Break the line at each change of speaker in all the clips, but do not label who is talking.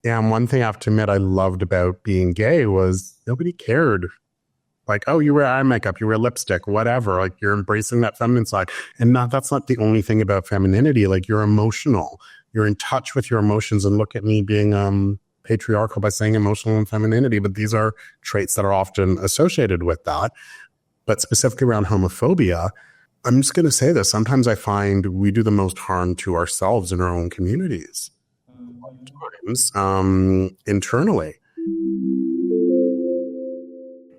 And one thing I have to admit I loved about being gay was nobody cared. Like, oh, you wear eye makeup, you wear lipstick, whatever. Like, you're embracing that feminine side. And that's not the only thing about femininity. Like, you're emotional. You're in touch with your emotions. And look at me being patriarchal by saying emotional and femininity. But these are traits that are often associated with that. But specifically around homophobia, I'm just going to say this. Sometimes I find we do the most harm to ourselves in our own communities. Internally.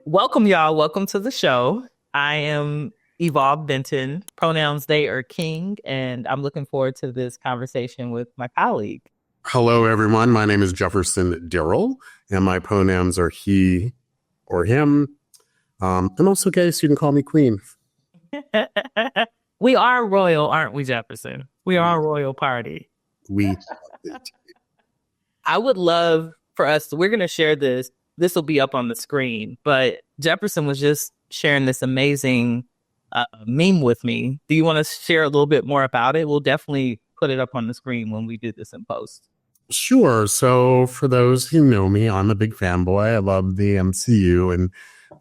Welcome, y'all. Welcome to the show. I am Evolve Benton. Pronouns they or king, and I'm looking forward to this conversation with my colleague.
Hello, everyone. My name is Jefferson Darrell, and my pronouns are he or him. I'm also gay, so you can call me Queen.
We are royal, aren't we, Jefferson? We are a royal party. I would love for us, we're going to share this. This will be up on the screen, but Jefferson was just sharing this amazing meme with me. Do you want to share a little bit more about it? We'll definitely put it up on the screen when we do this in post.
Sure. So for those who know me, I'm a big fanboy. I love the MCU.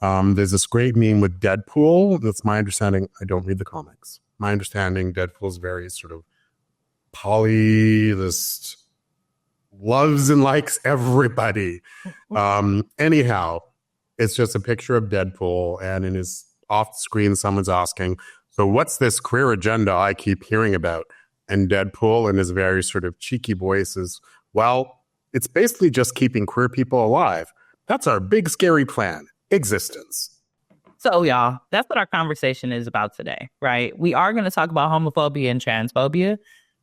And there's this great meme with Deadpool. That's my understanding. I don't read the comics. My understanding, Deadpool's very sort of polyist, loves and likes everybody. Anyhow, it's just a picture of Deadpool, and in his off screen, someone's asking, so what's this queer agenda I keep hearing about? And Deadpool, in his very sort of cheeky voice, is, well, it's basically just keeping queer people alive. That's our big scary plan, existence.
So, y'all, that's what our conversation is about today, right? We are going to talk about homophobia and transphobia,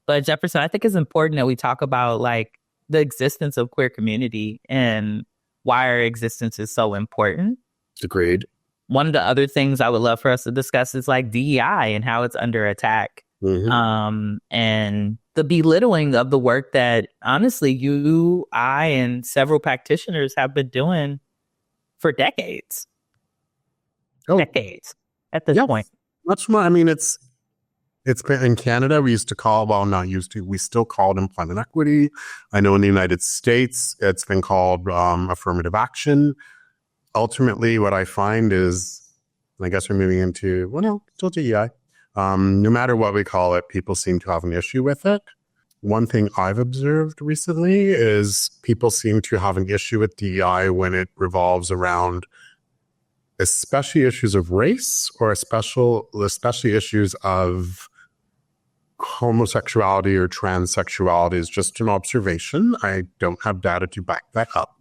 but Jefferson, I think it's important that we talk about like the existence of queer community and why our existence is so important.
Agreed.
One of the other things I would love for us to discuss is like DEI and how it's under attack. Mm-hmm. And the belittling of the work that honestly you, I, and several practitioners have been doing for decades. Decades at this point.
Much more. I mean, it's been in Canada. We used to call, well, not used to, we still call it employment equity. I know in the United States, it's been called affirmative action. Ultimately, what I find is, and I guess we're moving into, well, no, still DEI. No matter what we call it, people seem to have an issue with it. One thing I've observed recently is people seem to have an issue with DEI when it revolves around especially issues of race or especially issues of homosexuality or transsexuality. Is just an observation. I don't have data to back that up.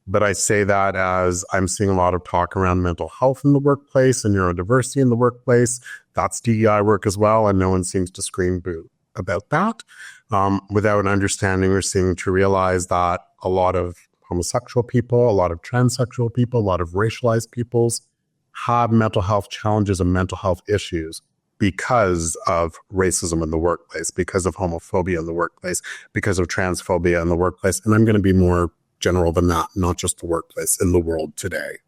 But I say that as I'm seeing a lot of talk around mental health in the workplace and neurodiversity in the workplace. That's DEI work as well, and no one seems to scream boo about that. Without understanding or seeming to realize that a lot of homosexual people, a lot of transsexual people, a lot of racialized peoples have mental health challenges and mental health issues because of racism in the workplace, because of homophobia in the workplace, because of transphobia in the workplace. And I'm going to be more general than that, not just the workplace, in the world today.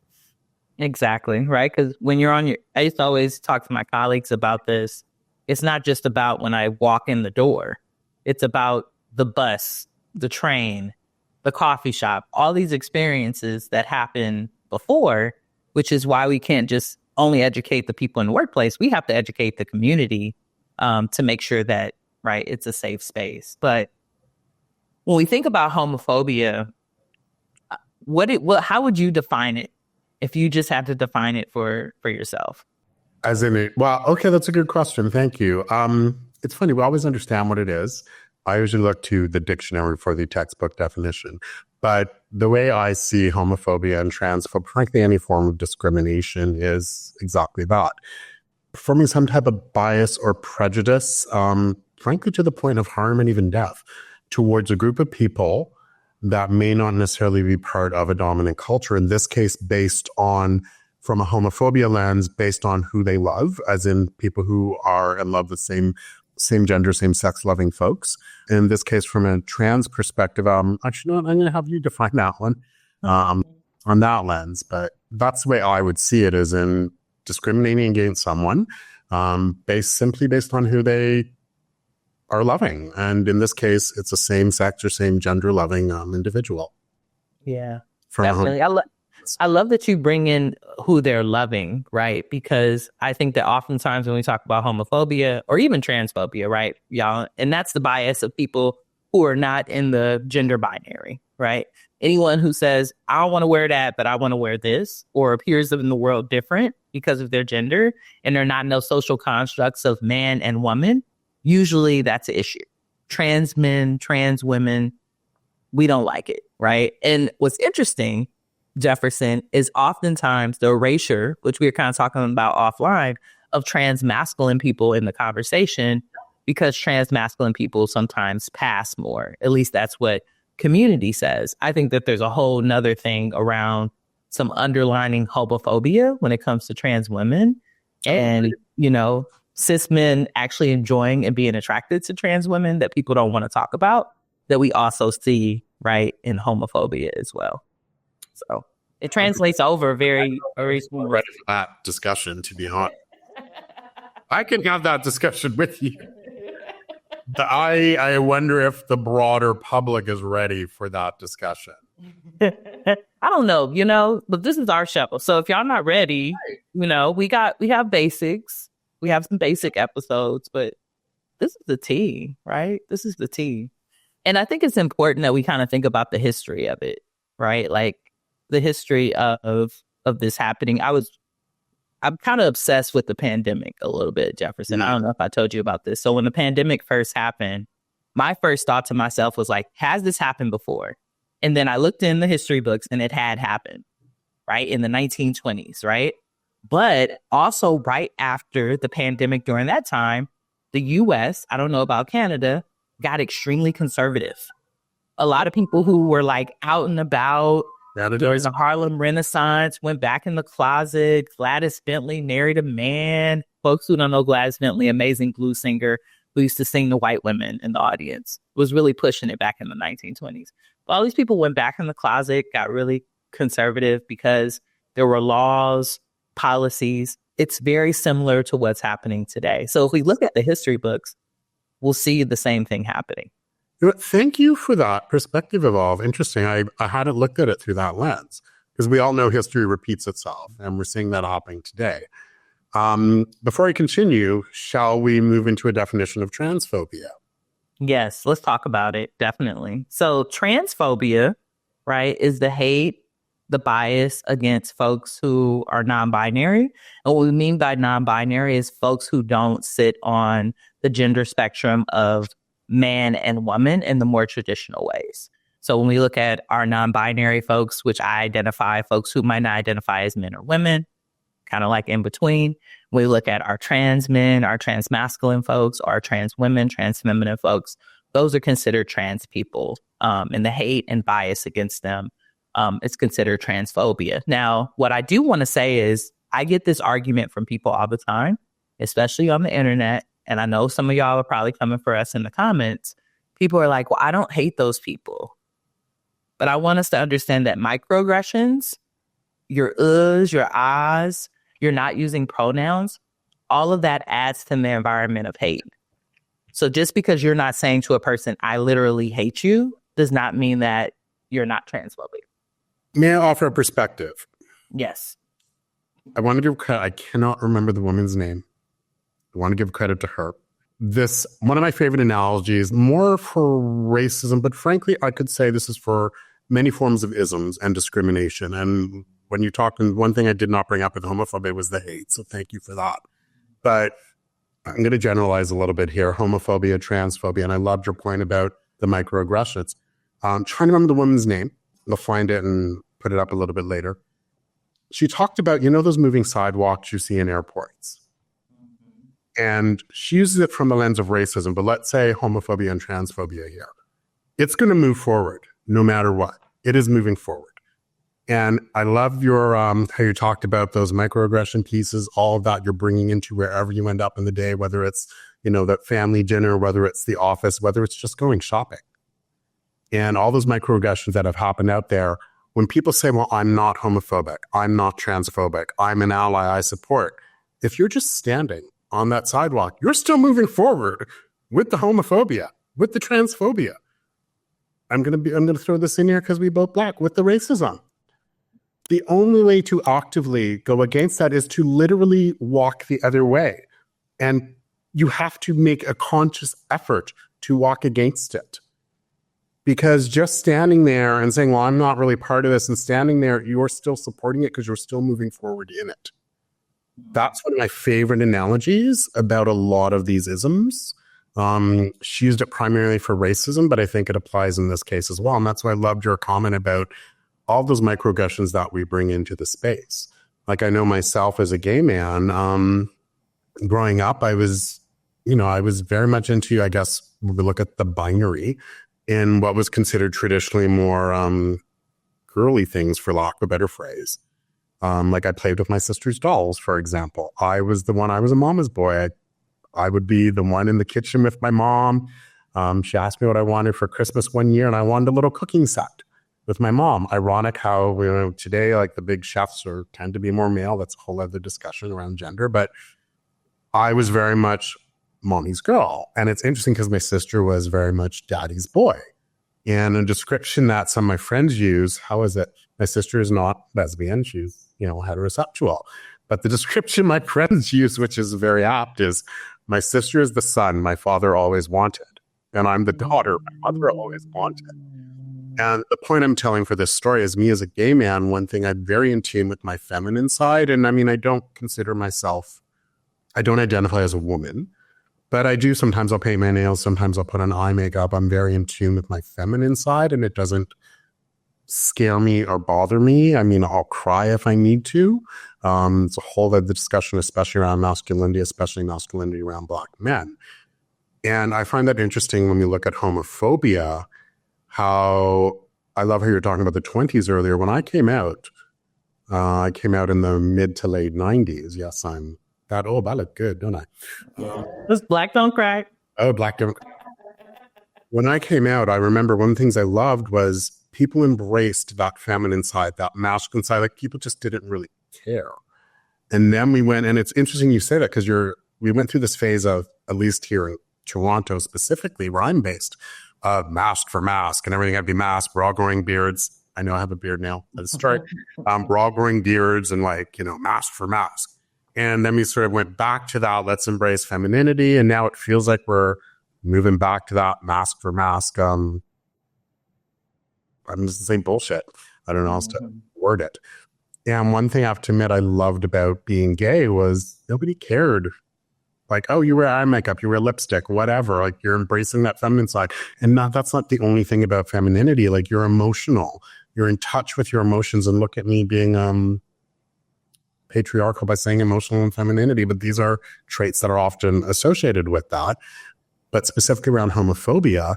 Exactly, right? Because when you're on I used to always talk to my colleagues about this. It's not just about when I walk in the door. It's about the bus, the train, the coffee shop, all these experiences that happen before, which is why we can't just only educate the people in the workplace. We have to educate the community to make sure that, right, it's a safe space. But when we think about homophobia, how would you define it if you just had to define it for yourself?
As in it, well, okay, that's a good question. Thank you. It's funny, we always understand what it is. I usually look to the dictionary for the textbook definition. But the way I see homophobia and transphobia, frankly, any form of discrimination is exactly that. Performing some type of bias or prejudice, frankly, to the point of harm and even death, towards a group of people that may not necessarily be part of a dominant culture, in this case, based on, from a homophobia lens, based on who they love, as in people who are in love with same gender, same sex loving folks. In this case, from a trans perspective, actually, I'm going to have you define that one on that lens. But that's the way I would see it, is in discriminating against someone simply based on who they are loving. And in this case, it's a same sex or same gender loving individual.
Yeah,
From
definitely. I love that you bring in who they're loving, right? Because I think that oftentimes when we talk about homophobia or even transphobia, right, y'all, and that's the bias of people who are not in the gender binary, right? Anyone who says, I don't want to wear that, but I want to wear this, or appears in the world different because of their gender, and they're not in those social constructs of man and woman, usually that's an issue. Trans men, trans women, we don't like it, right? And what's interesting, Jefferson, is oftentimes the erasure, which we were kind of talking about offline, of trans masculine people in the conversation, because trans masculine people sometimes pass more. At least that's what community says. I think that there's a whole nother thing around some underlining homophobia when it comes to trans women and, cis men actually enjoying and being attracted to trans women that people don't want to talk about, that we also see, right, in homophobia as well. So it translates over very smoothly.
Ready for that discussion, to be honest. I can have that discussion with you. I wonder if the broader public is ready for that discussion.
I don't know, but this is our show. So if y'all not ready, we have basics. We have some basic episodes, but this is the tea, right? This is the tea. And I think it's important that we kind of think about the history of it, right? Like the history of this happening. I'm kind of obsessed with the pandemic a little bit, Jefferson. I don't know if I told you about this. So when the pandemic first happened, my first thought to myself was like, has this happened before? And then I looked in the history books and it had happened, right? In the 1920s, right? But also right after the pandemic during that time, the US, I don't know about Canada, got extremely conservative. A lot of people who were like out and about, there was a Harlem Renaissance, went back in the closet. Gladys Bentley married a man. Folks who don't know Gladys Bentley, amazing blues singer who used to sing to white women in the audience, was really pushing it back in the 1920s. But all these people went back in the closet, got really conservative because there were laws, policies. It's very similar to what's happening today. So if we look at the history books, we'll see the same thing happening.
Thank you for that perspective, Evolve. Interesting. I hadn't looked at it through that lens, because we all know history repeats itself, and we're seeing that happening today. Before I continue, shall we move into a definition of transphobia?
Yes, let's talk about it. Definitely. So transphobia, right, is the hate, the bias against folks who are non-binary. And what we mean by non-binary is folks who don't sit on the gender spectrum of man and woman in the more traditional ways. So when we look at our non-binary folks, which I identify folks who might not identify as men or women, kind of like in between. We look at our trans men, our trans masculine folks, our trans women, trans feminine folks. Those are considered trans people. And the hate and bias against them is considered transphobia. Now, what I do want to say is I get this argument from people all the time, especially on the internet. And I know some of y'all are probably coming for us in the comments. People are like, well, I don't hate those people. But I want us to understand that microaggressions, your uhs, your ahs, you're not using pronouns, all of that adds to the environment of hate. So just because you're not saying to a person, I literally hate you, does not mean that you're not transphobic.
May I offer a perspective?
Yes.
I want to give credit. I cannot remember the woman's name. I want to give credit to her. This, one of my favorite analogies, more for racism, but frankly, I could say this is for many forms of isms and discrimination. And when you talked, and one thing I did not bring up with homophobia was the hate. So thank you for that. But I'm going to generalize a little bit here. Homophobia, transphobia. And I loved your point about the microaggressions. Trying to remember the woman's name. I'll find it and put it up a little bit later. She talked about, those moving sidewalks you see in airports. And she uses it from the lens of racism, but let's say homophobia and transphobia here. It's going to move forward no matter what. It is moving forward. And I love your how you talked about those microaggression pieces, all of that you're bringing into wherever you end up in the day, whether it's, that family dinner, whether it's the office, whether it's just going shopping. And all those microaggressions that have happened out there, when people say, well, I'm not homophobic, I'm not transphobic, I'm an ally, I support. If you're just standing on that sidewalk, you're still moving forward. with the homophobia, with the transphobia. I'm gonna throw this in here because we both Black, with the racism. The only way to actively go against that is to literally walk the other way. And you have to make a conscious effort to walk against it. Because just standing there and saying, well, I'm not really part of this, and standing there, you're still supporting it because you're still moving forward in it. That's one of my favorite analogies about a lot of these isms. She used it primarily for racism, but I think it applies in this case as well. And that's why I loved your comment about all those microaggressions that we bring into the space. Like, I know myself as a gay man, growing up, I was very much into, I guess, when we look at the binary in what was considered traditionally more girly things, for lack of a better phrase. Like, I played with my sister's dolls, for example. I was a mama's boy. I would be the one in the kitchen with my mom. She asked me what I wanted for Christmas one year, and I wanted a little cooking set with my mom. Ironic how, today, like, the big chefs tend to be more male. That's a whole other discussion around gender. But I was very much mommy's girl. And it's interesting because my sister was very much daddy's boy. And a description that some of my friends use, how is it? My sister is not lesbian. She's, heterosexual. But the description my friends use, which is very apt, is my sister is the son my father always wanted. And I'm the daughter my mother always wanted. And the point I'm telling for this story is, me as a gay man, one thing, I'm very in tune with my feminine side. And I mean, I don't identify as a woman, but I do. Sometimes I'll paint my nails. Sometimes I'll put on eye makeup. I'm very in tune with my feminine side, and it doesn't scare me or bother me. I mean, I'll cry if I need to. It's a whole other discussion, especially around masculinity, especially masculinity around Black men. And I find that interesting when we look at homophobia, how I love how you were talking about the 20s earlier. When I came out in the mid to late 90s. Yes, I'm that old. I look good, don't I?
This Black don't cry.
Oh, Black don't cry. When I came out, I remember one of the things I loved was people embraced that feminine side, that masculine side. Like, people just didn't really care. And then we went, and it's interesting you say that, because we went through this phase of, at least here in Toronto specifically, where I'm based, mask for mask, and everything had to be masked. We're all growing beards. I know I have a beard now. That's right. We're all growing beards, and mask for mask. And then we sort of went back to that, let's embrace femininity. And now it feels like we're moving back to that mask for mask. I'm just saying bullshit. I don't know how else to word it. And one thing I have to admit I loved about being gay was nobody cared. Like, oh, you wear eye makeup, you wear lipstick, whatever. Like, you're embracing that feminine side. And that's not the only thing about femininity. Like, you're emotional. You're in touch with your emotions. And look at me being patriarchal by saying emotional and femininity. But these are traits that are often associated with that. But specifically around homophobia,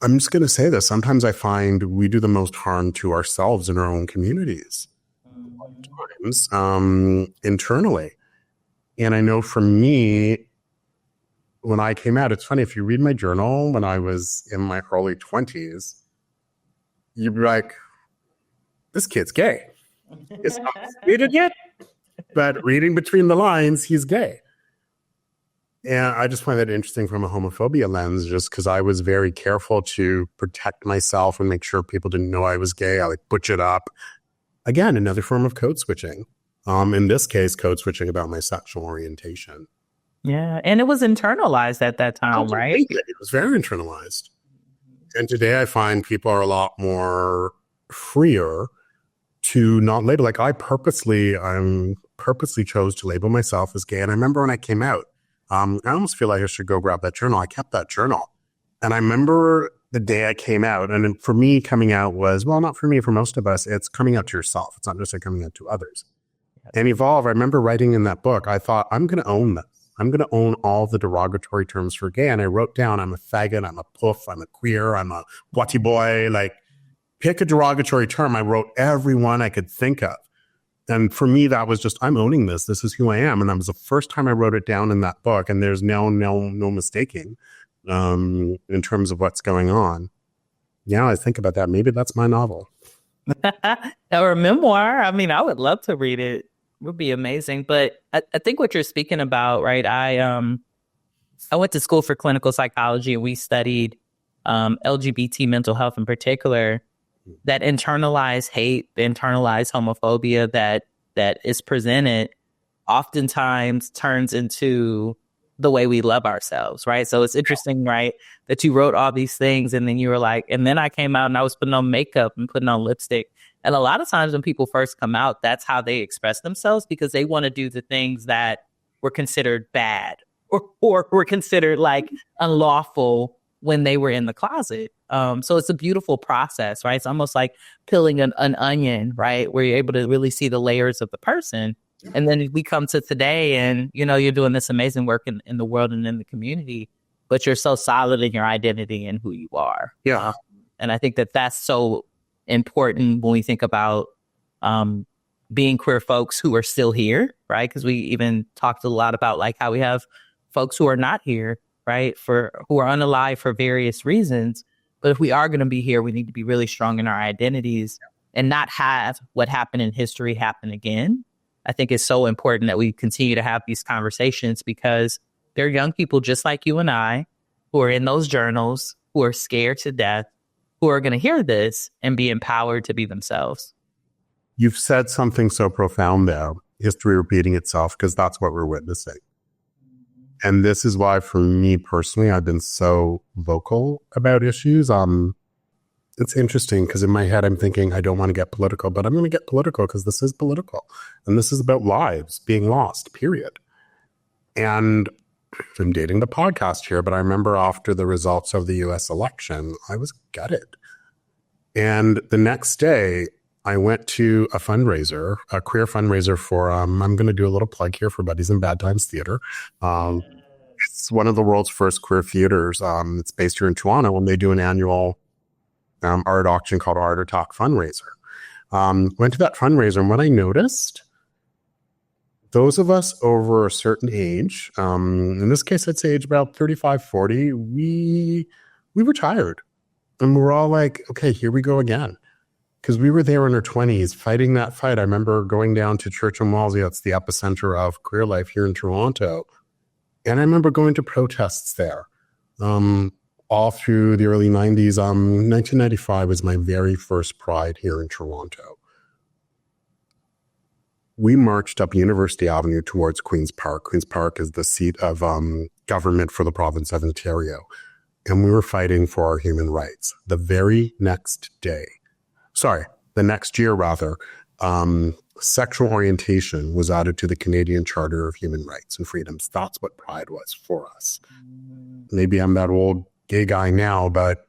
I'm just going to say this. Sometimes I find we do the most harm to ourselves in our own communities. Times, internally. And I know for me, when I came out, it's funny, if you read my journal when I was in my early 20s, you'd be like, this kid's gay. It's not stated yet, but reading between the lines, he's gay. And I just find that interesting from a homophobia lens, just because I was very careful to protect myself and make sure people didn't know I was gay. I like butch it up. Again, another form of code switching. In this case, code switching about my sexual orientation.
Yeah, and it was internalized at that time, right?
It was very internalized. And today I find people are a lot more freer to not label. Like, I purposely chose to label myself as gay. And I remember when I came out, I almost feel like I should go grab that journal. I kept that journal. And I remember the day I came out, and for me, coming out was, well, not for me, for most of us, it's coming out to yourself. It's not necessarily coming out to others. And Evolve, I remember writing in that book, I thought, I'm going to own this. I'm going to own all the derogatory terms for gay. And I wrote down, I'm a faggot, I'm a poof, I'm a queer, I'm a whatty boy. Like, pick a derogatory term. I wrote every one I could think of. And for me, that was just, I'm owning this. This is who I am. And that was the first time I wrote it down in that book. And there's no mistaking in terms of what's going on. Yeah, I think about that. Maybe that's my novel.
Or a memoir. I mean, I would love to read it. It would be amazing. But I think what you're speaking about, right? I went to school for clinical psychology, and we studied LGBT mental health in particular. That internalized hate, the internalized homophobia that is presented oftentimes turns into the way we love ourselves, right? So it's interesting, right, that you wrote all these things and then you were like, and then I came out and I was putting on makeup and putting on lipstick. And a lot of times when people first come out, that's how they express themselves, because they want to do the things that were considered bad or were considered like unlawful when they were in the closet. So it's a beautiful process, right? It's almost like peeling an onion, right? Where you're able to really see the layers of the person. And then we come to today and, you know, you're doing this amazing work in the world and in the community, but you're so solid in your identity and who you are.
Yeah.
And I think that that's so important when we think about being queer folks who are still here, right? Because we even talked a lot about like how we have folks who are not here, right? Who are unalive for various reasons. But if we are going to be here, we need to be really strong in our identities and not have what happened in history happen again. I think it's so important that we continue to have these conversations, because there are young people just like you and I who are in those journals, who are scared to death, who are going to hear this and be empowered to be themselves.
You've said something so profound there, history repeating itself, because that's what we're witnessing. And this is why, for me personally, I've been so vocal about issues. It's interesting because in my head, I'm thinking, I don't want to get political, but I'm going to get political because this is political. And this is about lives being lost, period. And I'm dating the podcast here, but I remember after the results of the US election, I was gutted. And the next day, I went to a fundraiser, a queer fundraiser for, I'm going to do a little plug here for Buddies in Bad Times Theater. It's one of the world's first queer theaters. It's based here in Toronto, and they do an annual art auction called Art or Talk fundraiser. Went to that fundraiser, and what I noticed, those of us over a certain age, in this case, I'd say age about 35, 40, we were tired. And we're all like, okay, here we go again. Because we were there in our 20s fighting that fight. I remember going down to Churchill Wolseley. It's the epicenter of queer life here in Toronto. And I remember going to protests there all through the early 90s. 1995 was my very first Pride here in Toronto. We marched up University Avenue towards Queen's Park. Queen's Park is the seat of government for the province of Ontario. And we were fighting for our human rights. The next year, sexual orientation was added to the Canadian Charter of Human Rights and Freedoms. That's what Pride was for us. Maybe I'm that old gay guy now, but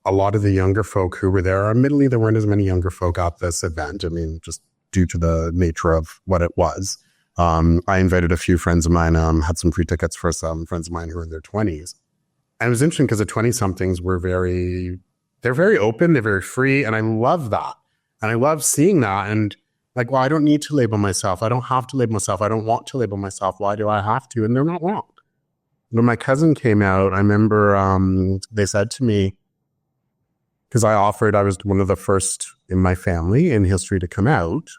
a lot of the younger folk who were there, admittedly, there weren't as many younger folk at this event. I mean, just due to the nature of what it was. I invited a few friends of mine, had some free tickets for some friends of mine who were in their 20s. And it was interesting because the 20-somethings were they're very open, they're very free, and I love that. And I love seeing that. And like, well, I don't need to label myself. I don't have to label myself. I don't want to label myself. Why do I have to? And they're not wrong. When my cousin came out, I remember they said to me, because I was one of the first in my family in history to come out,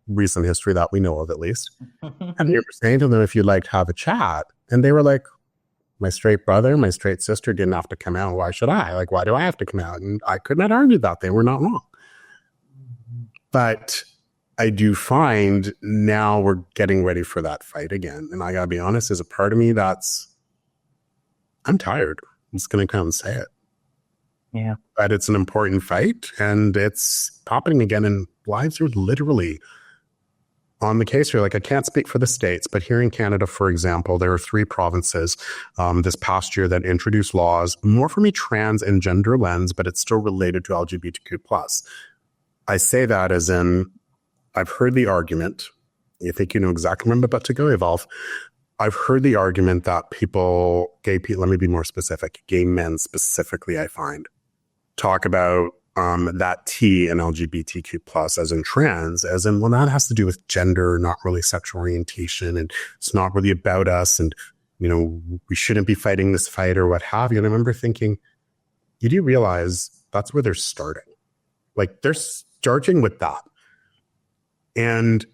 recent history that we know of at least. And they were saying to them, if you'd like to have a chat. And they were like, my straight brother, my straight sister didn't have to come out. Why should I? Like, why do I have to come out? And I could not argue that. They were not wrong. But I do find now we're getting ready for that fight again. And I got to be honest, there's a part of me I'm tired. I'm just going to come and say it.
Yeah.
But it's an important fight, and it's happening again, and lives are literally on the case here. Like, I can't speak for the States, but here in Canada, for example, there are 3 provinces this past year that introduced laws, more from a trans and gender lens, but it's still related to LGBTQ+. I say that as in, I've heard the argument, you think you know exactly where I'm about to go, Evolve. I've heard the argument that gay people, let me be more specific, gay men specifically, I find, talk about that T in LGBTQ+, as in trans, as in, well, that has to do with gender, not really sexual orientation, and it's not really about us, and, you know, we shouldn't be fighting this fight or what have you. And I remember thinking, you do realize that's where they're starting. Like, they're starting with that. And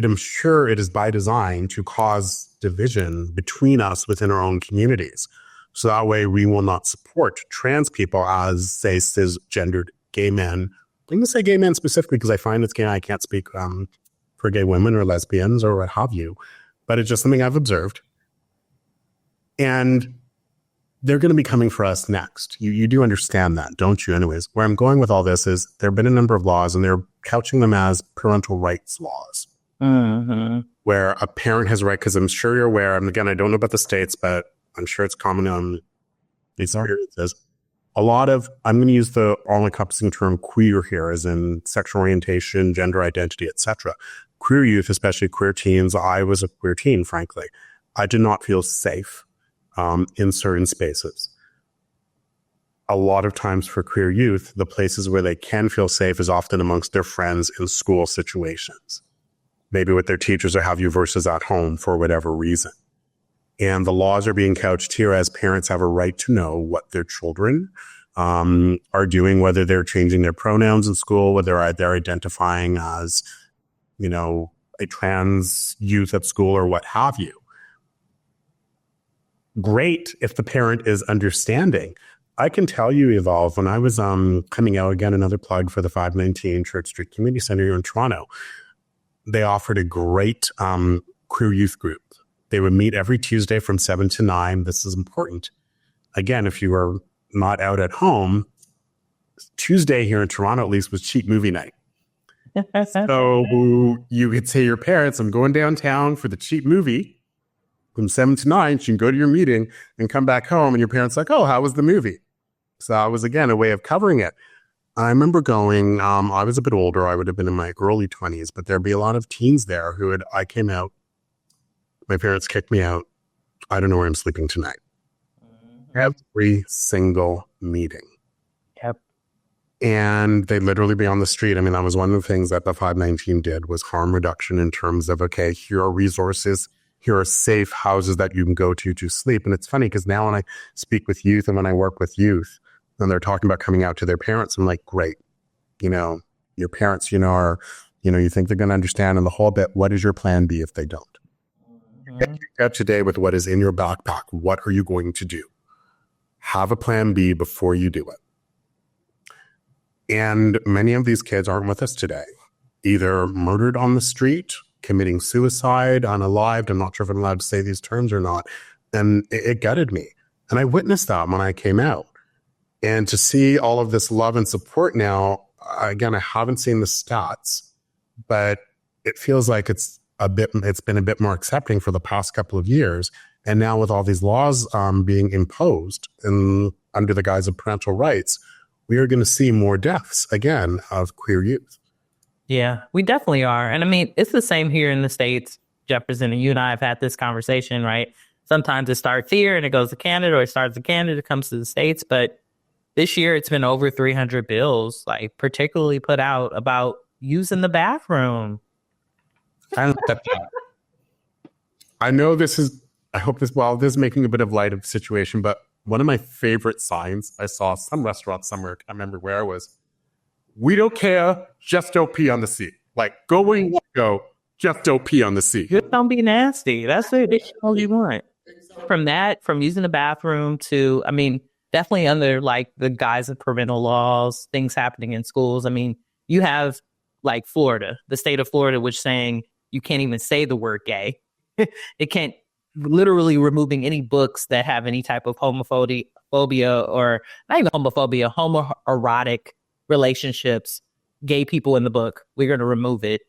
I'm sure it is by design to cause division between us within our own communities. So that way we will not support trans people as, say, cisgendered gay men. I'm going to say gay men specifically because I find it's gay. I can't speak for gay women or lesbians or what have you, but it's just something I've observed. And they're going to be coming for us next. You do understand that, don't you? Anyways, where I'm going with all this is there have been a number of laws and they're couching them as parental rights laws. Where a parent has a right, because I'm sure you're aware, and again, I don't know about the states, but I'm sure it's common on these experiences. A lot of, I'm going to use the all-encompassing term queer here, as in sexual orientation, gender identity, etc. Queer youth, especially queer teens, I was a queer teen, frankly. I did not feel safe in certain spaces. A lot of times for queer youth, the places where they can feel safe is often amongst their friends in school situations. Maybe with their teachers or have you versus at home for whatever reason. And the laws are being couched here as parents have a right to know what their children are doing, whether they're changing their pronouns in school, whether they're identifying as, a trans youth at school or what have you. Great if the parent is understanding. I can tell you, Evolve, when I was coming out, again, another plug for the 519 Church Street Community Center here in Toronto, they offered a great queer youth group. They would meet every Tuesday from 7 to 9. This is important. Again, if you are not out at home, Tuesday here in Toronto, at least, was cheap movie night. So you could say to your parents, I'm going downtown for the cheap movie from 7 to 9. You can go to your meeting and come back home. And your parents are like, oh, how was the movie? So that was, again, a way of covering it. I remember going, I was a bit older. I would have been in my early 20s, but there'd be a lot of teens there I came out. My parents kicked me out. I don't know where I'm sleeping tonight. Every single meeting.
Yep.
And they'd literally be on the street. I mean, that was one of the things that the 519 did was harm reduction in terms of, okay, here are resources, here are safe houses that you can go to sleep. And it's funny because now when I speak with youth and when I work with youth, and they're talking about coming out to their parents, I'm like, great. Your parents, are, you think they're going to understand in the whole bit. What is your plan B if they don't? Get out today with what is in your backpack. What are you going to do? Have a plan B before you do it. And many of these kids aren't with us today. Either murdered on the street, committing suicide, unalived. I'm not sure if I'm allowed to say these terms or not. And it gutted me. And I witnessed that when I came out. And to see all of this love and support now, again, I haven't seen the stats, but it feels like it's been a bit more accepting for the past couple of years. And now with all these laws being imposed under the guise of parental rights, we are going to see more deaths again of queer youth.
Yeah, we definitely are. And I mean, it's the same here in the States. Jefferson and you and I have had this conversation, right? Sometimes it starts here and it goes to Canada, or it starts in Canada, comes to the States. But this year it's been over 300 bills, like particularly put out about using the bathroom.
I know this is making a bit of light of the situation, but one of my favorite signs I saw some restaurant somewhere, I remember where I was, we don't care, just don't pee on the seat. Like, go where you want to go, just don't pee on the seat.
Just don't be nasty. That's it. That's all you want. From using the bathroom to, I mean, definitely under like the guise of parental laws, things happening in schools. I mean, you have like Florida, the state of Florida, which saying you can't even say the word gay. It can't, literally removing any books that have any type of homophobia or not even homophobia, homoerotic relationships, gay people in the book. We're going to remove it.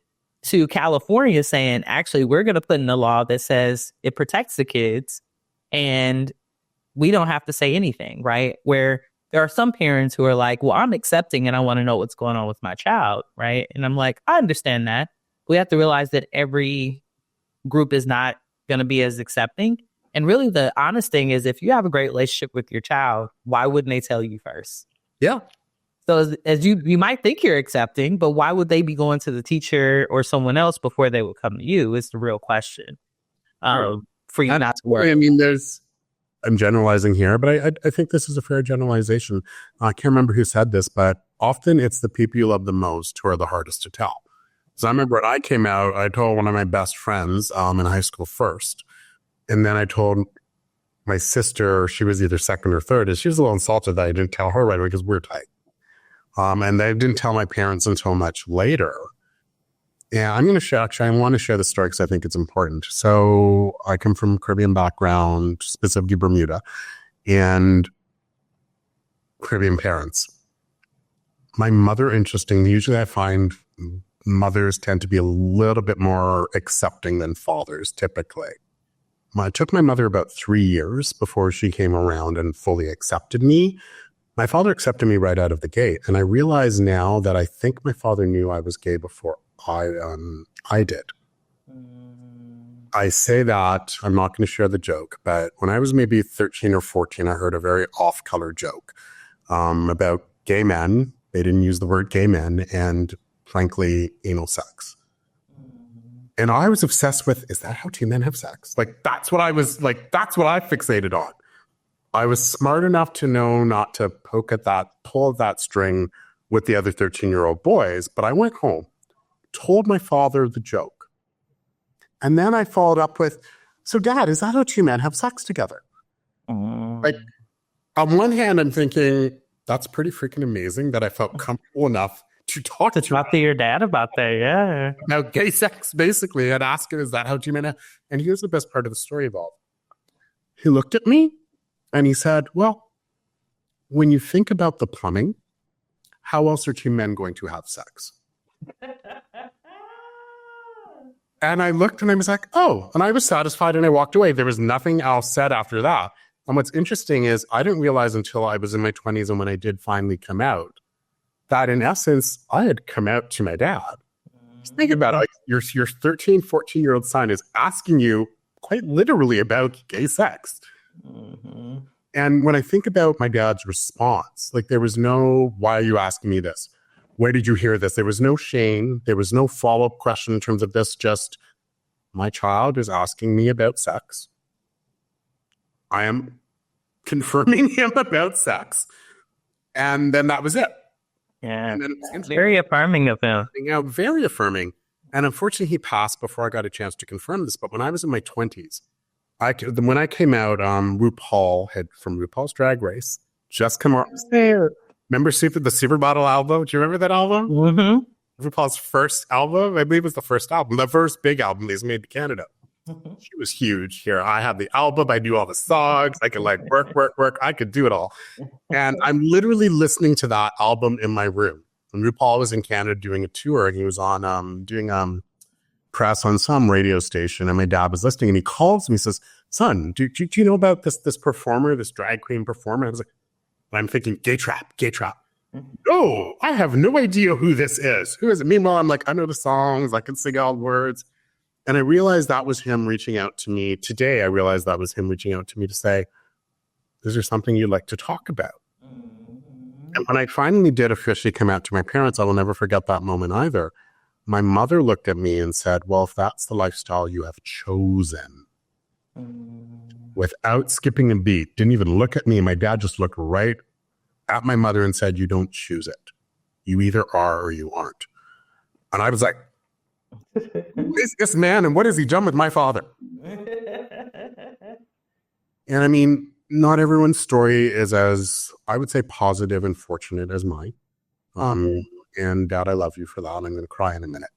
To California saying, actually, we're going to put in a law that says it protects the kids and we don't have to say anything, right? Where there are some parents who are like, well, I'm accepting and I want to know what's going on with my child, right? And I'm like, I understand that. We have to realize that every group is not going to be as accepting. And really the honest thing is, if you have a great relationship with your child, why wouldn't they tell you first?
Yeah.
So as you might think you're accepting, but why would they be going to the teacher or someone else before they would come to you is the real question. For you not to worry.
I mean, I'm generalizing here, but I think this is a fair generalization. I can't remember who said this, but often it's the people you love the most who are the hardest to tell. So I remember when I came out, I told one of my best friends in high school first. And then I told my sister, she was either second or third, and she was a little insulted that I didn't tell her right away because we're tight. And I didn't tell my parents until much later. Yeah, I'm going to share, actually, I want to share the story because I think it's important. So I come from Caribbean background, specifically Bermuda, and Caribbean parents. My mother, interestingly, usually I find mothers tend to be a little bit more accepting than fathers, typically. It took my mother about 3 years before she came around and fully accepted me. My father accepted me right out of the gate. And I realize now that I think my father knew I was gay before I did. I say that, I'm not going to share the joke, but when I was maybe 13 or 14, I heard a very off-color joke about gay men. They didn't use the word gay men, and frankly, anal sex. And I was obsessed with, is that how two men have sex? Like, that's what I fixated on. I was smart enough to know not to pull at that string with the other 13-year-old boys, but I went home, told my father the joke. And then I followed up with, so Dad, is that how two men have sex together? Like, on one hand, I'm thinking, that's pretty freaking amazing that I felt comfortable enough to talk
to your dad about that, yeah.
Now, gay sex, basically, I'd ask him, is that how two men have? And here's the best part of the story of all. He looked at me and he said, well, when you think about the plumbing, how else are two men going to have sex? And I looked and I was like, oh, and I was satisfied and I walked away. There was nothing else said after that. And what's interesting is I didn't realize until I was in my 20s and when I did finally come out, that in essence, I had come out to my dad. Just think about it. Like your 13, 14-year-old son is asking you quite literally about gay sex. Mm-hmm. And when I think about my dad's response, like there was no, why are you asking me this? Where did you hear this? There was no shame. There was no follow-up question in terms of this. Just, my child is asking me about sex. I am confirming him about sex. And then that was it.
Yeah, very affirming of him.
Yeah, very affirming. And unfortunately, he passed before I got a chance to confirm this. But when I was in my 20s, when I came out, RuPaul had, from RuPaul's Drag Race, just come out there. Remember the Super Bottle album? Do you remember that album? Mm-hmm. RuPaul's first album? I believe it was the first album, the first big album he's made in Canada. Mm-hmm. She was huge here. I had the album. I knew all the songs. I could like work. I could do it all. And I'm literally listening to that album in my room. And RuPaul was in Canada doing a tour, and he was on doing press on some radio station. And my dad was listening, and he calls me, says, "Son, do you know about this performer, this drag queen performer?" I was like, I'm thinking, gay trap. Mm-hmm. Oh, I have no idea who this is. Who is it? Meanwhile, I'm like, I know the songs. I can sing all the words. And I realized that was him reaching out to me. Today, I realized that was him reaching out to me to say, is there something you'd like to talk about? Mm-hmm. And when I finally did officially come out to my parents, I will never forget that moment either. My mother looked at me and said, well, if that's the lifestyle you have chosen, without skipping a beat, didn't even look at me. And my dad just looked right at my mother and said, you don't choose it. You either are or you aren't. And I was like, who is this man and what has he done with my father? And I mean, not everyone's story is as, I would say, positive and fortunate as mine. And Dad, I love you for that. I'm going to cry in a minute.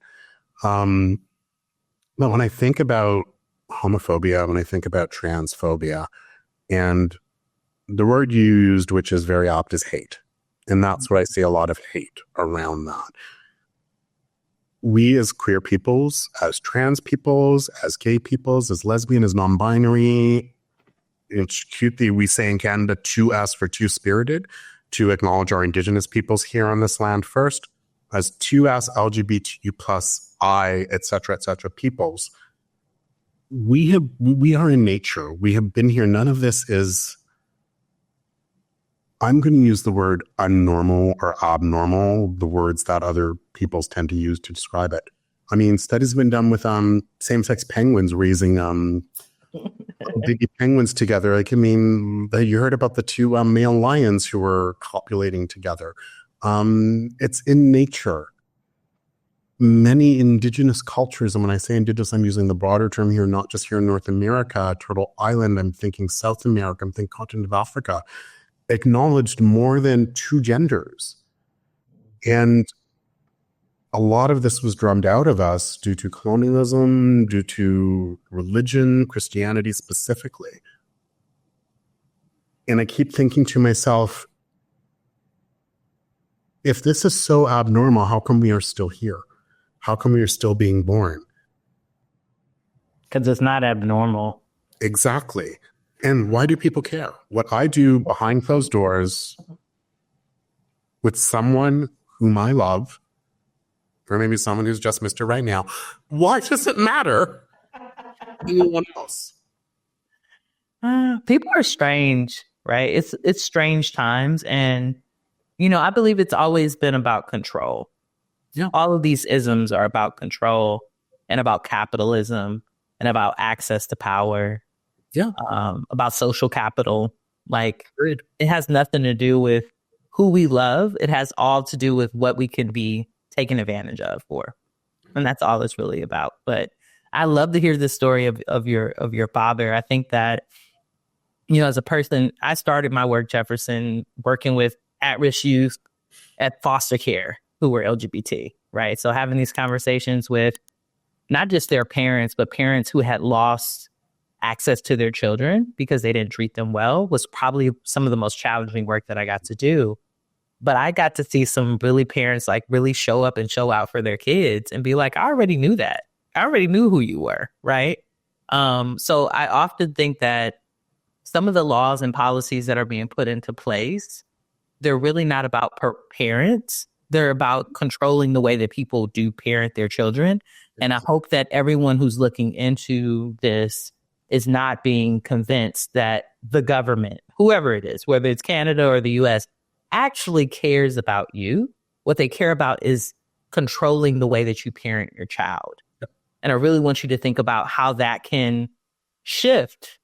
But when I think about homophobia, when I think about transphobia, and the word you used, which is very apt, is hate. And that's what I see a lot of hate around that. We as queer peoples, as trans peoples, as gay peoples, as lesbian, as non-binary, it's cute that we say in Canada 2S for two-spirited, to acknowledge our Indigenous peoples here on this land first, as 2S LGBTQ plus I, et cetera, peoples. We are in nature. We have been here. None of this is, I'm going to use the word unnormal or abnormal, the words that other peoples tend to use to describe it. I mean, studies have been done with same-sex penguins raising baby penguins together. Like, I mean, you heard about the two male lions who were copulating together. It's in nature. many indigenous cultures, and when I say indigenous, I'm using the broader term here, not just here in North America, Turtle Island, I'm thinking South America, I'm thinking continent of Africa, acknowledged more than two genders. And a lot of this was drummed out of us due to colonialism, due to religion, Christianity specifically. And I keep thinking to myself, if this is so abnormal, how come we are still here? How come we are still being born?
Because it's not abnormal.
Exactly. And why do people care? What I do behind closed doors with someone whom I love, or maybe someone who's just Mr. Right Now, why does it matter? Anyone else?
People are strange, right? It's strange times. And, I believe it's always been about control.
Yeah.
All of these isms are about control and about capitalism and about access to power.
Yeah.
About social capital. Like, it has nothing to do with who we love. It has all to do with what we can be taken advantage of for. And that's all it's really about. But I love to hear the story of your father. I think that, as a person, I started my work, Jefferson, working with at-risk youth at foster care who were LGBT, right? So having these conversations with not just their parents, but parents who had lost access to their children because they didn't treat them well was probably some of the most challenging work that I got to do. But I got to see some parents like really show up and show out for their kids and be like, I already knew that. I already knew who you were, right? So I often think that some of the laws and policies that are being put into place, they're really not about parents. They're about controlling the way that people do parent their children. And I hope that everyone who's looking into this is not being convinced that the government, whoever it is, whether it's Canada or the US, actually cares about you. What they care about is controlling the way that you parent your child. Yep. And I really want you to think about how that can shift,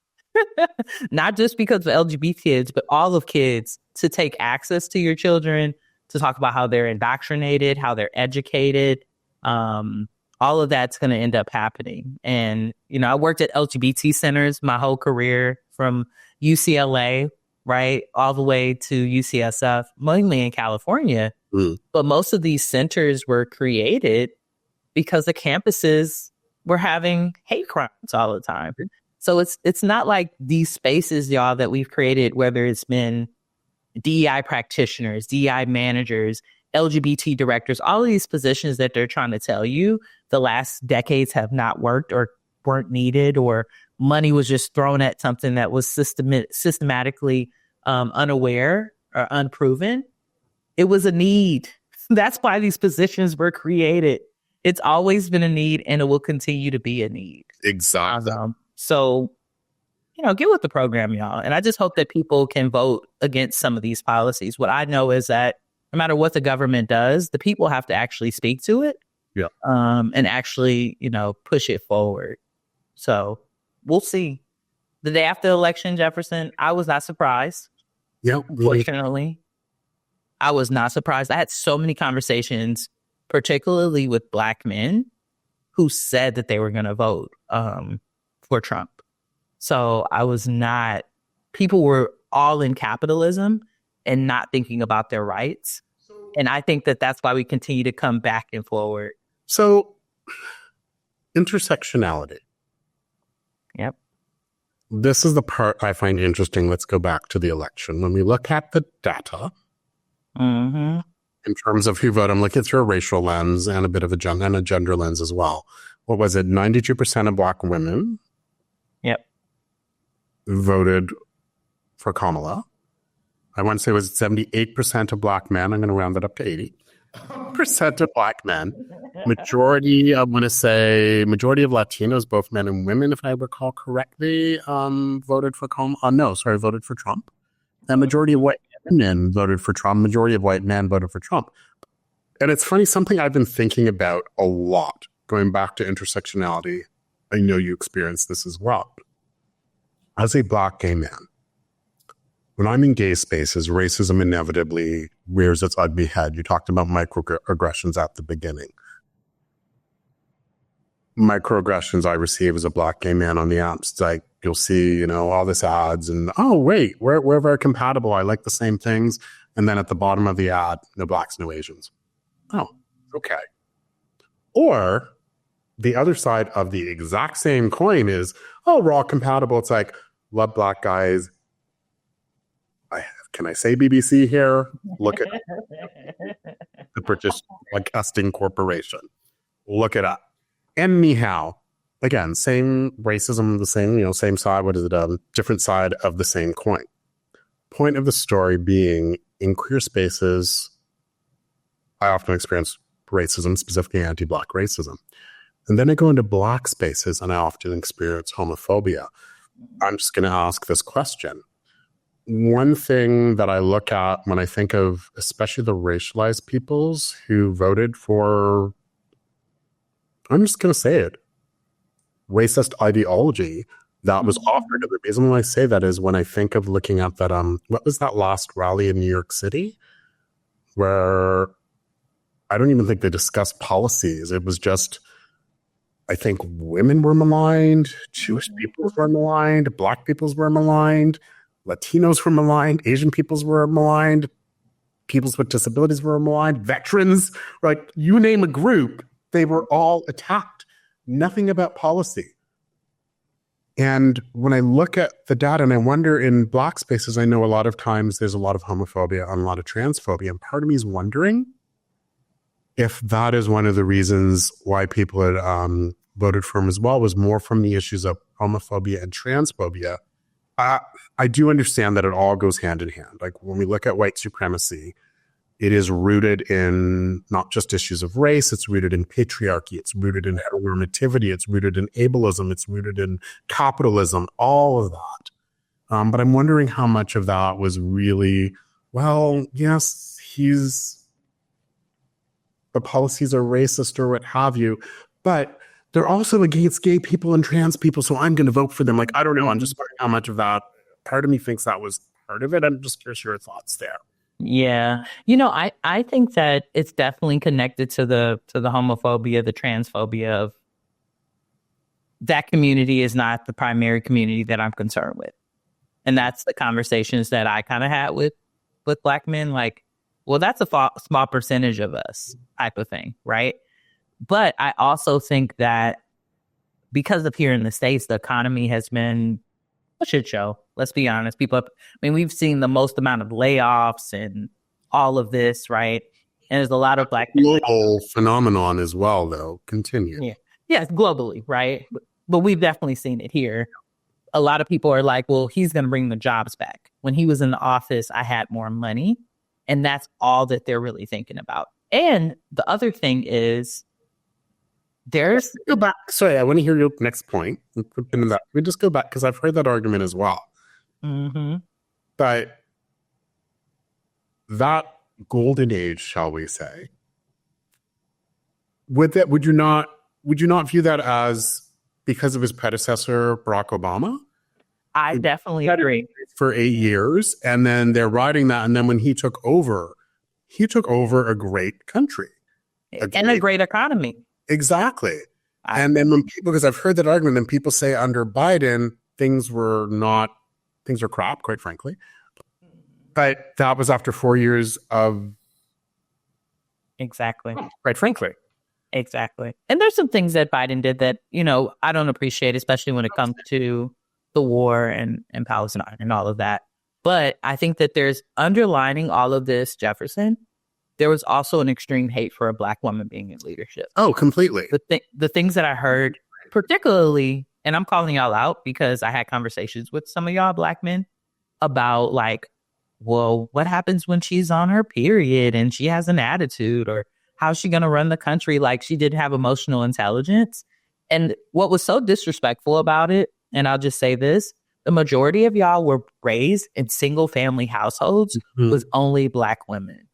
not just because of LGBT kids, but all of kids, to take access to your children, to talk about how they're indoctrinated, how they're educated. All of that's going to end up happening. And, I worked at LGBT centers my whole career, from UCLA, right, all the way to UCSF, mainly in California. But most of these centers were created because the campuses were having hate crimes all the time. So it's not like these spaces, y'all, that we've created, whether it's been DEI practitioners, DEI managers, LGBT directors, all of these positions that they're trying to tell you the last decades have not worked or weren't needed, or money was just thrown at something that was systematically unaware or unproven. It was a need. That's why these positions were created. It's always been a need, and it will continue to be a need.
Exactly.
So, get with the program, y'all. And I just hope that people can vote against some of these policies. What I know is that no matter what the government does, the people have to actually speak to it.
Yeah.
And actually, push it forward. So we'll see. The day after the election, Jefferson, I was not surprised.
Yeah.
Fortunately, I was not surprised. I had so many conversations, particularly with Black men, who said that they were going to vote for Trump. So I was not, people were all in capitalism and not thinking about their rights. And I think that that's why we continue to come back and forward.
So intersectionality.
Yep.
This is the part I find interesting. Let's go back to the election. When we look at the data, in terms of who voted, I'm looking through a racial lens and a bit of a gender lens as well. What was it? 92% of Black women voted for Kamala. I want to say it was 78% of Black men. I'm going to round it up to 80% of Black men. Majority of Latinos, both men and women, if I recall correctly, voted for voted for Trump. And majority of white men voted for Trump. Majority of white men voted for Trump. And it's funny, something I've been thinking about a lot, going back to intersectionality. I know you experienced this as well. As a Black gay man, when I'm in gay spaces, racism inevitably rears its ugly head. You talked about microaggressions at the beginning. microaggressions I receive as a Black gay man on the apps. It's like, you'll see, all this ads and, oh, wait, we're very compatible. I like the same things. And then at the bottom of the ad, no Blacks, no Asians. Oh, okay. Or the other side of the exact same coin is, oh, we're all compatible. It's like, love Black guys. Can I say BBC here? Look at the British Broadcasting Corporation. Look it up. Anyhow, again, same racism, the same, same side. What is it? Different side of the same coin. Point of the story being, in queer spaces, I often experience racism, specifically anti-Black racism. And then I go into Black spaces and I often experience homophobia. I'm just going to ask this question. One thing that I look at when I think of especially the racialized peoples who voted for, I'm just going to say it, racist ideology that was offered. And the reason why I say that is when I think of looking at that, what was that last rally in New York City where I don't even think they discussed policies. It was just, I think women were maligned, Jewish people were maligned, Black peoples were maligned, Latinos were maligned, Asian peoples were maligned, peoples with disabilities were maligned, veterans, like you name a group, they were all attacked. Nothing about policy. And when I look at the data and I wonder in Black spaces, I know a lot of times there's a lot of homophobia and a lot of transphobia. And part of me is wondering if that is one of the reasons why people had voted for him as well, was more from the issues of homophobia and transphobia. I do understand that it all goes hand in hand. Like when we look at white supremacy, it is rooted in not just issues of race, it's rooted in patriarchy, it's rooted in heteronormativity, it's rooted in ableism, it's rooted in capitalism, all of that. But I'm wondering how much of that was really, well, yes, the policies are racist or what have you, but they're also against gay people and trans people, so I'm going to vote for them. Like, I don't know. I'm just wondering how much of that. Part of me thinks that was part of it. I'm just curious your thoughts there.
Yeah. I think that it's definitely connected to the homophobia, the transphobia of that community is not the primary community that I'm concerned with. And that's the conversations that I kind of had with Black men. Like, well, that's a small percentage of us type of thing, right? But I also think that because of here in the States, the economy has been a shit show. Let's be honest. We've seen the most amount of layoffs and all of this, right? And there's a lot of Black
global phenomenon as well, though. Continue.
Yeah. Yes, globally, right? But we've definitely seen it here. A lot of people are like, well, he's going to bring the jobs back. When he was in the office, I had more money. And that's all that they're really thinking about. And the other thing is,
go back. Sorry, I want to hear your next point. We just go back because I've heard that argument as well.
Mm-hmm.
But that golden age, shall we say, would you not view that as because of his predecessor Barack Obama?
I definitely agree.
For 8 years, and then they're riding that, and then when he took over a great country
and a great economy.
Exactly. And then when people, because I've heard that argument, and people say under Biden, things are crap, quite frankly. But that was after 4 years of.
Exactly.
Quite frankly.
Exactly. And there's some things that Biden did that, I don't appreciate, especially when it comes to the war and Palestine and all of that. But I think that there's underlining all of this, Jefferson, there was also an extreme hate for a Black woman being in leadership.
Oh, completely.
The things that I heard, particularly, and I'm calling y'all out because I had conversations with some of y'all Black men about like, well, what happens when she's on her period and she has an attitude, or how's she going to run the country? Like, she didn't have emotional intelligence. And what was so disrespectful about it, and I'll just say this, the majority of y'all were raised in single family households with only Black women.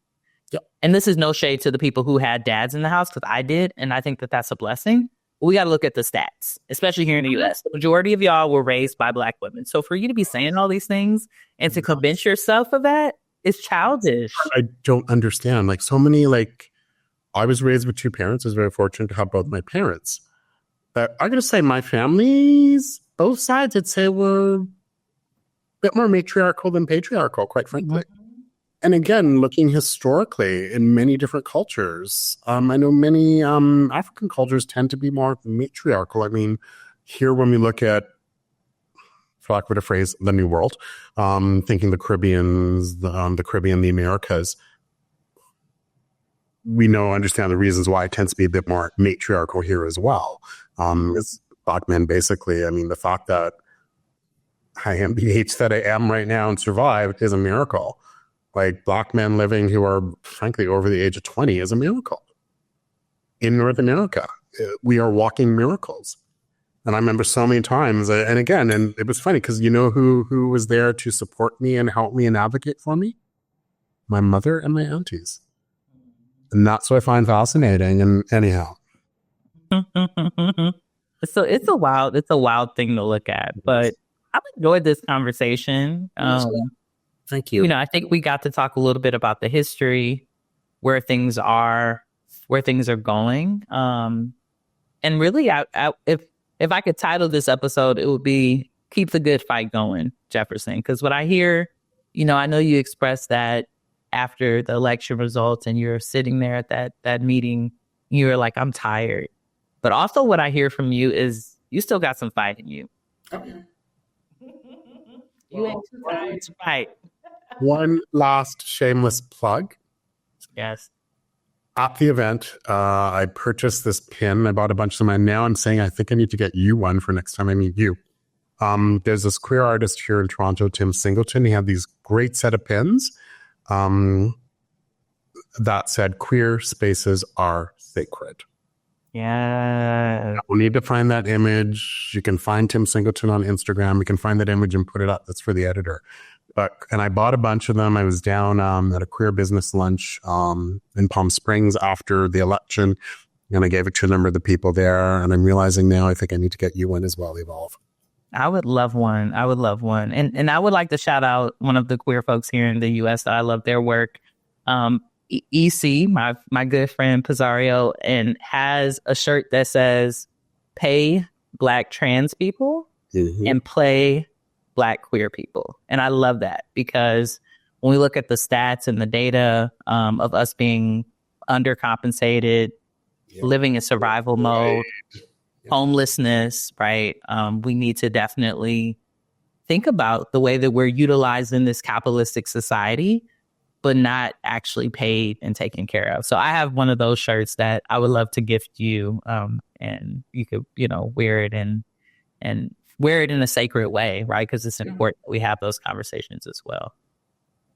Yep. And this is no shade to the people who had dads in the house, because I did, and I think that that's a blessing. But we got to look at the stats, especially here in the U.S. The majority of y'all were raised by Black women. So for you to be saying all these things and to convince yourself of that is childish.
I don't understand. Like, so many, like, I was raised with two parents. I was very fortunate to have both my parents. I'm going to say my family's, both sides, I'd say were a bit more matriarchal than patriarchal, quite frankly. And again, looking historically in many different cultures, I know many African cultures tend to be more matriarchal. I mean, here when we look at, for lack of a better phrase, the New World, thinking the Caribbeans, the Caribbean, the Americas, we understand the reasons why it tends to be a bit more matriarchal here as well. It's Black men, basically. I mean, the fact that I am the age that I am right now and survived is a miracle. Like, Black men living who are, frankly, over the age of 20 is a miracle. In North America, we are walking miracles. And I remember so many times, and again, and it was funny because who was there to support me and help me and advocate for me? My mother and my aunties. And that's what I find fascinating. And anyhow.
So it's a wild thing to look at, but I've enjoyed this conversation.
Thank you.
I think we got to talk a little bit about the history, where things are going. And really, if I could title this episode, it would be "Keep the Good Fight Going," Jefferson. Because what I hear, I know you expressed that after the election results and you're sitting there at that meeting, you're like, I'm tired. But also what I hear from you is you still got some fight in you.
Okay.
You ain't too tired to fight.
One last shameless plug.
Yes.
At the event, I purchased this pin. I bought a bunch of them, and now I'm saying I think I need to get you one for next time I meet you. There's this queer artist here in Toronto, Tim Singleton. He had these great set of pins that said, "Queer spaces are sacred."
Yeah.
We need to find that image. You can find Tim Singleton on Instagram. You can find that image and put it up. That's for the editor. And I bought a bunch of them. I was down at a queer business lunch in Palm Springs after the election, and I gave it to a number of the people there. And I'm realizing now I think I need to get you one as well, Evolve.
I would love one. And I would like to shout out one of the queer folks here in the U.S. that I love their work. EC, my good friend Pizzario, and has a shirt that says "Pay Black trans people and play Black queer people." And I love that because when we look at the stats and the data of us being undercompensated, living in survival mode, homelessness, right? We need to definitely think about the way that we're utilizing this capitalistic society, but not actually paid and taken care of. So I have one of those shirts that I would love to gift you, and you could, wear it and wear it in a sacred way, right? Because it's important that we have those conversations as well.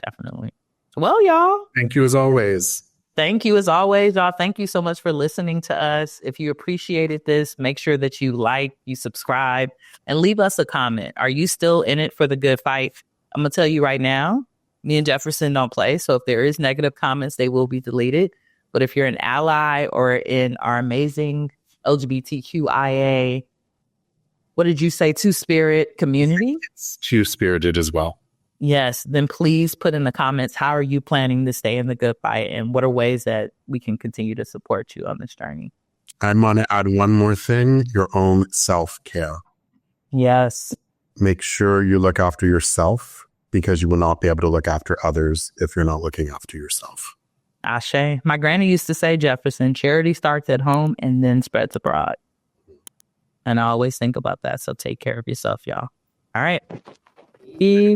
Definitely. Well, y'all.
Thank you as always.
Thank you as always, y'all. Thank you so much for listening to us. If you appreciated this, make sure that you you subscribe, and leave us a comment. Are you still in it for the good fight? I'm going to tell you right now, me and Jefferson don't play. So if there is negative comments, they will be deleted. But if you're an ally or in our amazing LGBTQIA, what did you say, Two-Spirit community?
It's Two-Spirited as well.
Yes, then please put in the comments, how are you planning to stay in the good fight, and what are ways that we can continue to support you on this journey?
I'm going to add one more thing, your own self-care.
Yes.
Make sure you look after yourself, because you will not be able to look after others if you're not looking after yourself.
Ashe. My granny used to say, Jefferson, charity starts at home and then spreads abroad. And I always think about that. So take care of yourself, y'all. All right. Bye.